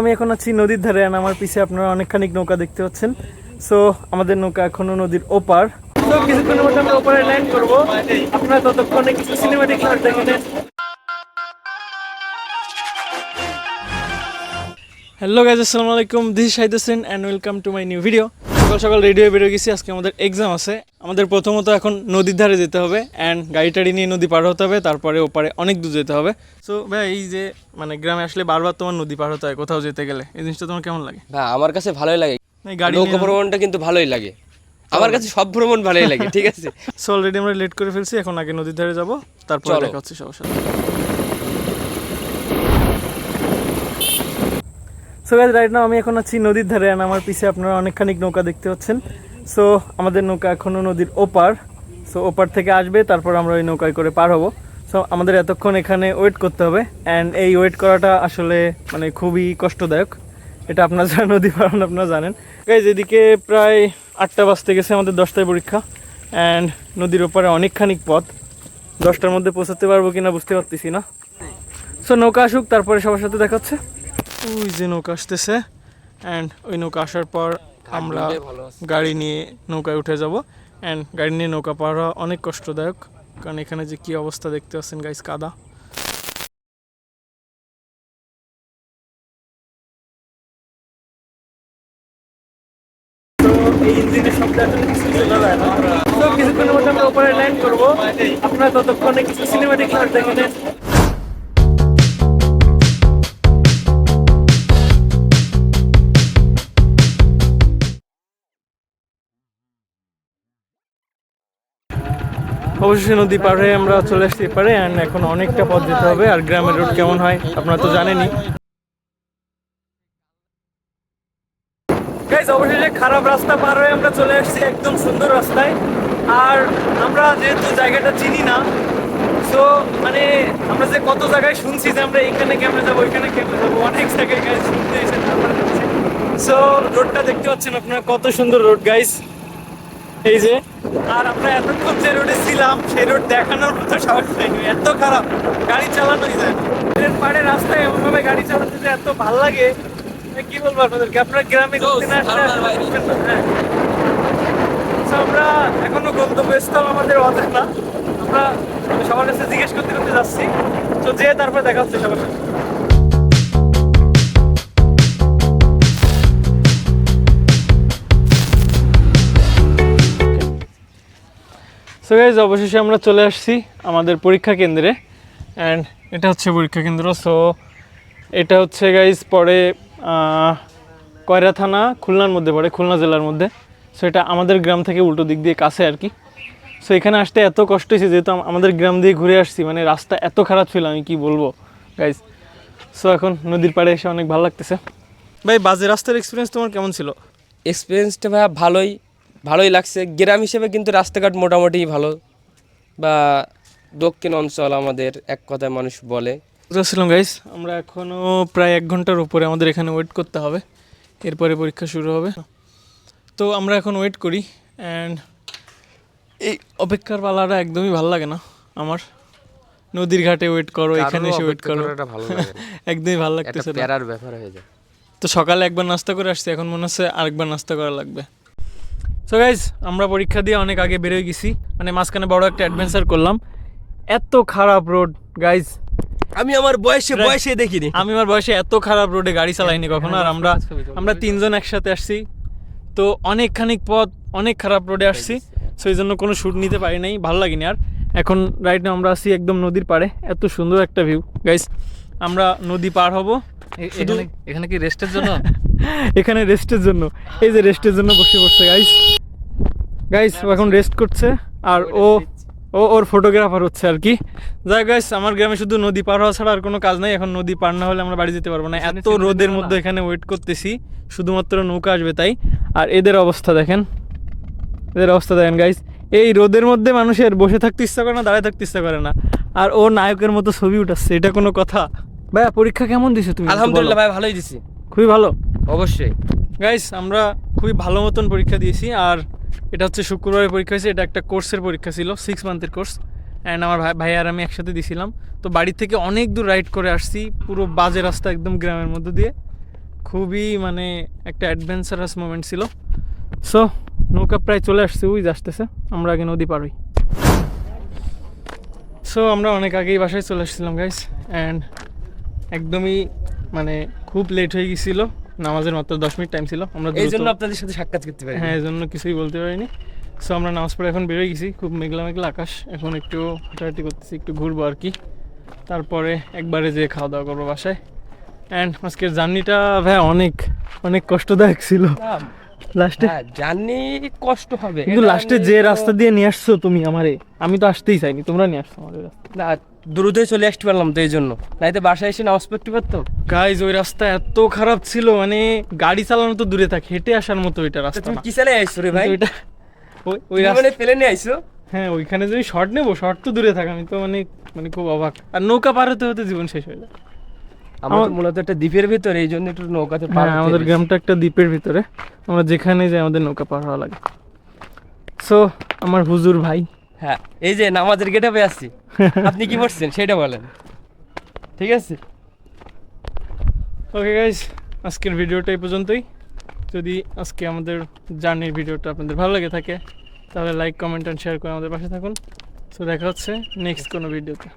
আমি এখন আছি নদীর ধারে, আর আমার পিছে আপনারা অনেকখানি নৌকা দেখতে পাচ্ছেন। সো আমাদের নৌকা এখনো নদীর ওপার। তো কিছুক্ষণের মধ্যে আমরা ওপারে ল্যান্ড করবো। আপনারা ততক্ষণে কিছু সিনেমাটিক শট দেখে নেন। হ্যালো গাইজ, আসসালামু আলাইকুম, this is Shahid Hossain and welcome to my new video. সকাল সকাল রেডি হয়ে বেরোয় গেছি, আজকে আমাদের এক্সাম আছে। আমাদের প্রথমত এখন নদীর ধারে যেতে হবে অ্যান্ড গাড়ি টাড়ি নিয়ে নদী পার হতে হবে, তারপরে ওপারে অনেক দূর যেতে হবে। সো ভাই, এই যে গ্রামে আসলে বারবার তোমার নদী পার হতে হয় কোথাও যেতে গেলে, এই জিনিসটা তোমার কেমন লাগে? হ্যাঁ, আমার কাছে ভালোই লাগে। গাড়ি নৌকা ভ্রমণটা কিন্তু ভালোই লাগে, আমার কাছে সব ভ্রমণ ভালোই লাগে। ঠিক আছে, সো অলরেডি আমরা লেট করে ফেলছি, এখন আগে নদীর ধারে যাবো, তারপর দেখা হচ্ছে সবার সাথে। সো গাইজ, রাইট নাও আমি এখন আছি নদীর ধারে, আর আমার পিছে আপনারা অনেকখানি নৌকা দেখতে পাচ্ছেন। সো আমাদের নৌকা এখনও নদীর ওপার। সো ওপার থেকে আসবে, তারপর আমরা ওই নৌকায় করে পার হবো। সো আমাদের এতক্ষণ এখানে ওয়েট করতে হবে, অ্যান্ড এই ওয়েট করাটা আসলে খুবই কষ্টদায়ক। এটা আপনারা যারা নদী পার হন আপনারা জানেন। গাইজ, এদিকে প্রায় 8টা বাজতে গেছে, আমাদের 10টায় পরীক্ষা, অ্যান্ড নদীর ওপারে অনেকখানি পথ। 10টার মধ্যে পৌঁছাতে পারবো কিনা বুঝতে পারতেছি না। সো নৌকা আসুক, তারপরে সবার সাথে দেখা হচ্ছে। ওই যে নৌকা আসতেছে, অ্যান্ড ওই নৌকা আসার পর আমরা গাড়ি নিয়ে নৌকায় উঠে যাব। অ্যান্ড গাড়ি নিয়ে নৌকা পার হওয়া অনেক কষ্টদায়ক, কারণ এখানে যে কি অবস্থা দেখতে পাচ্ছেন গাইস, কাদা। তো এই ইঞ্জিনের শব্দ আসলে কিছু শোনা যায় না। তো কিছুক্ষণের মধ্যে আমরা উপরে ল্যান্ড করবো, আপনারা ততক্ষণে কিছু সিনেমাটিক শট দেখে নেন। অবশ্যই নদী পার হয়ে আমরা চলে আসতে পারে, অ্যান্ড এখন অনেকটা পথ যেতে হবে। আর গ্রামের রোড কেমন হয় আপনারা তো জানেনই। গাইস, অবশেষে খারাপ রাস্তা পার হয়ে আমরা চলে আসছি একদম সুন্দর রাস্তায়। আর আমরা যেহেতু জায়গাটা চিনি না, সো আমরা যে কত জায়গায় শুনছি যে আমরা এইখানে কেমনে যাবো, ওইখানে কেমনে যাবো, অনেক জায়গায় গাইস শুনতে এসে তারপরে যাচ্ছি। সো রোডটা দেখতে পাচ্ছেন আপনারা, কত সুন্দর রোড গাইস, এই যে। আর আমরা এতক্ষণ যে রোডে ছিলাম সেই রোড দেখানোর মতো সাহস পাইনি, এত খারাপ, গাড়ি চালানোই যায় না। এর পাড়ে রাস্তায় এমনভাবে গাড়ি চালাতে যে এত ভাল লাগে, কি বলবো আপনাদেরকে। আপনার গ্রামে কোনদিন আসলে হ্যাঁ। আমরা এখনো গন্তব্যস্থল আমাদের অজানা, আমরা সবার কাছে জিজ্ঞেস করতে করতে যাচ্ছি। তো যে তারপরে দেখা হচ্ছে সবার সাথে। সো গাইজ, অবশেষে আমরা চলে আসছি আমাদের পরীক্ষা কেন্দ্রে, অ্যান্ড এটা হচ্ছে পরীক্ষা কেন্দ্র। সো এটা হচ্ছে গাইজ পড়ে কয়রা থানা, খুলনার মধ্যে পড়ে, খুলনা জেলার মধ্যে। সো এটা আমাদের গ্রাম থেকে উল্টো দিক দিয়ে কাছে আর কি। সো এখানে আসতে এত কষ্ট হয়েছে, যেহেতু আমাদের গ্রাম দিয়ে ঘুরে আসছি, রাস্তা এত খারাপ ছিল আমি কি বলবো গাইজ। সো এখন নদীর পাড়ে এসে অনেক ভালো লাগতেছে। ভাই, বাজে রাস্তার এক্সপিরিয়েন্স তোমার কেমন ছিল? এক্সপিরিয়েন্সটা ভাইয়া ভালোই লাগছে। গ্রাম হিসেবে কিন্তু রাস্তাঘাট মোটামুটি ভালো, বা দক্ষিণ অঞ্চল আমাদের এক কথায় মানুষ বলে। বুঝতেছিলাম গাইস, আমরা এখনও প্রায় 1 ঘন্টার উপরে আমাদের এখানে ওয়েট করতে হবে, এরপরে পরীক্ষা শুরু হবে। তো আমরা এখন ওয়েট করি, অ্যান্ড এই অপেক্ষার পালাটা একদমই ভালো লাগে না আমার। নদীর ঘাটে ওয়েট করো, এখানে এসে ওয়েট করো, একদমই ভালো লাগতেছে, প্যারার ব্যাপার হয়ে যায়। তো সকালে একবার নাস্তা করে আসছি, এখন মনে হচ্ছে আরেকবার নাস্তা করা লাগবে। সো গাইজ, আমরা পরীক্ষা দিয়ে অনেক আগে বেরোয় গেছি, মাঝখানে বড় একটা অ্যাডভেঞ্চার করলাম। এত খারাপ রোড গাইজ, আমি আমার বয়সে দেখিনি, আমি আমার বয়সে এত খারাপ রোডে গাড়ি চালাইনি কখনো। আর আমরা 3 জন একসাথে আসছি, তো অনেকখানি পথ অনেক খারাপ রোডে আসছি। সো এই জন্য কোনো শ্যুট নিতে পারি নাই, ভালো লাগেনি। আর এখন রাইট নাও আমরা আসি একদম নদীর পাড়ে, এত সুন্দর একটা ভিউ গাইস। আমরা নদী পার হব এখানে কি রেস্টের জন্য? এখানে রেস্টের জন্য, এই যে রেস্টের জন্য বসে পড়ছে গাইস ও এখন রেস্ট করছে। আর ওর ফটোগ্রাফার হচ্ছে আর কি। যাই গাইস, আমার গ্রামে শুধু নদী পার হওয়া ছাড়া আর কোনো কাজ নাই। এখন নদী পার না হলে আমরা বাড়ি যেতে পারবো না, এত রোদের মধ্যে এখানে ওয়েট করতেছি, শুধুমাত্র নৌকা আসবে তাই। আর এদের অবস্থা দেখেন গাইস, এই রোদের মধ্যে মানুষের বসে থাকতে ইচ্ছা করে না, দাঁড়িয়ে থাকতে ইচ্ছা করে না। আর ও নায়কের মতো ছবি উঠাচ্ছে, এটা কোনো কথা? ভাইয়া, পরীক্ষা কেমন দিছো তুমি? আলহামদুলিল্লাহ ভাই, ভালোই দিছি, খুবই ভালো। অবশ্যই গাইস, আমরা খুবই ভালো মতন পরীক্ষা দিয়েছি। আর এটা হচ্ছে শুক্রবারের পরীক্ষা হয়েছে, এটা একটা কোর্সের পরীক্ষা ছিল, 6 মান্থের কোর্স। অ্যান্ড আমার ভাই আর আমি একসাথে দিয়েছিলাম। তো বাড়ি থেকে অনেক দূর রাইড করে আসছি, পুরো বাজে রাস্তা, একদম গ্রামের মধ্যে দিয়ে। খুবই মানে একটা অ্যাডভেঞ্চারাস মোমেন্ট ছিল। সো নৌকা প্রায় চলে আসছে, ওই আসতেছে, আমরা আগে নদী পার হই। সো আমরা অনেক আগেই বাসায় চলে আসছিলাম গাইস, অ্যান্ড একদমই মানে খুব লেট হয়ে গেছিলো, নামাজের মাত্র 10 মিনিট টাইম ছিল। আমরা এই জন্য আপনাদের সাথে সাক্ষাৎ করতে পারি। হ্যাঁ, এই জন্য কিছুই বলতে পারিনি। সো আমরা নামাজ পড়ে এখন বেরোয় গেছি, খুব মেঘলা মেঘলা আকাশ, এখন একটু হাঁটাহাঁটি করতেছি, একটু ঘুরবো আর কি, তারপরে একবারে যেয়ে খাওয়া দাওয়া করবো বাসায়। অ্যান্ড আজকের জার্নিটা ভাই অনেক অনেক কষ্টদায়ক ছিল লাস্টে, জার্নি কষ্ট হবে, কিন্তু লাস্টে যে রাস্তা দিয়ে নিয়ে আসছো তুমি আমারে, আমি তো আসতেই চাইনি, তোমরা নিয়ে আসছো আমাদের রাস্তা। না দ্রুতই চলে আসতে পারলাম তো এই জন্য, নাইতে বাসায় এসে নামাজ পড়তে পারতো। গাইজ ওই রাস্তা এত খারাপ ছিল, মানে গাড়ি চালানো তো দূরে থাক, হেঁটে আসার মতো ওইটা রাস্তা তুমি না। কি চালে আইছো রে ভাই? কিন্তু ওইটা ওই তুমি মানে প্লেনে আইছো? হ্যাঁ, ওইখানে যদি শর্ট নেবো, শর্ট তো দূরে থাক, আমি তো মানে মানে খুব অবাক। আর নৌকা পার হতে হতে জীবন শেষ হয়ে যায়। আমাদের মূলত একটা দ্বীপের ভিতরে, এই জন্য একটু নৌকাতে পার হ্যাঁ, হতে আমাদের হয়েছে। গ্রামটা একটা দ্বীপের ভিতরে, আমরা যেখানে যাই আমাদের নৌকা পার হওয়া লাগে। সো আমার হুজুর ভাই, হ্যাঁ এই যে নামাজের গেটআপে আসছি, আপনি কি পড়ছেন সেটা বলেন, ঠিক আছে? ওকে গাইজ, আজকের ভিডিওটা এই পর্যন্তই। যদি আজকে আমাদের জার্নির ভিডিওটা আপনাদের ভালো লেগে থাকে, তাহলে লাইক, কমেন্ট অ্যান্ড শেয়ার করে আমাদের পাশে থাকুন। সো দেখা হচ্ছে নেক্সট কোনো ভিডিওতে।